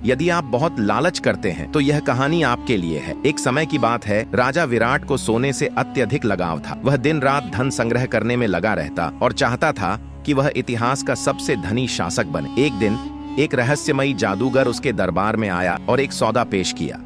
यदि आप बहुत लालच करते हैं तो यह कहानी आपके लिए है। एक समय की बात है, राजा विराट को सोने से अत्यधिक लगाव था। वह दिन रात धन संग्रह करने में लगा रहता और चाहता था कि वह इतिहास का सबसे धनी शासक बने। एक दिन एक रहस्यमयी जादूगर उसके दरबार में आया और एक सौदा पेश किया।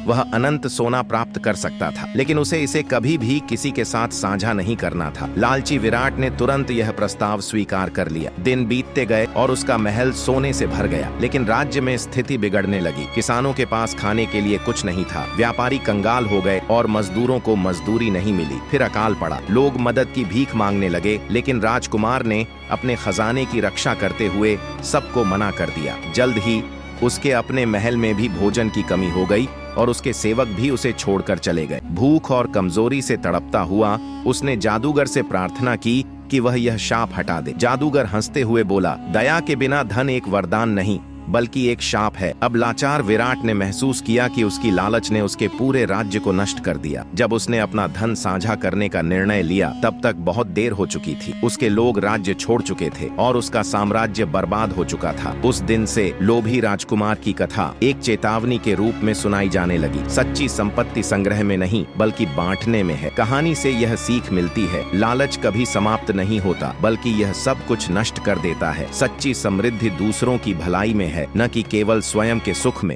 वह अनंत सोना प्राप्त कर सकता था, लेकिन उसे इसे कभी भी किसी के साथ साझा नहीं करना था। लालची विराट ने तुरंत यह प्रस्ताव स्वीकार कर लिया। दिन बीतते गए और उसका महल सोने से भर गया, लेकिन राज्य में स्थिति बिगड़ने लगी। किसानों के पास खाने के लिए कुछ नहीं था, व्यापारी कंगाल हो गए और मजदूरों को मजदूरी नहीं मिली। फिर अकाल पड़ा, लोग मदद की भीख मांगने लगे, लेकिन राजकुमार ने अपने खजाने की रक्षा करते हुए सबको मना कर दिया। जल्द ही उसके अपने महल में भी भोजन की कमी हो गई और उसके सेवक भी उसे छोड़कर चले गए। भूख और कमजोरी से तड़पता हुआ उसने जादूगर से प्रार्थना की कि वह यह शाप हटा दे। जादूगर हंसते हुए बोला, दया के बिना धन एक वरदान नहीं बल्कि एक शाप है। अब लाचार विराट ने महसूस किया कि उसकी लालच ने उसके पूरे राज्य को नष्ट कर दिया। जब उसने अपना धन साझा करने का निर्णय लिया, तब तक बहुत देर हो चुकी थी। उसके लोग राज्य छोड़ चुके थे और उसका साम्राज्य बर्बाद हो चुका था। उस दिन से लोभी राजकुमार की कथा एक चेतावनी के रूप में सुनाई जाने लगी। सच्ची संपत्ति संग्रह में नहीं बल्कि बांटने में है। कहानी से यह सीख मिलती है, लालच कभी समाप्त नहीं होता बल्कि यह सब कुछ नष्ट कर देता है। सच्ची समृद्धि दूसरों की भलाई में है, न कि केवल स्वयं के सुख में।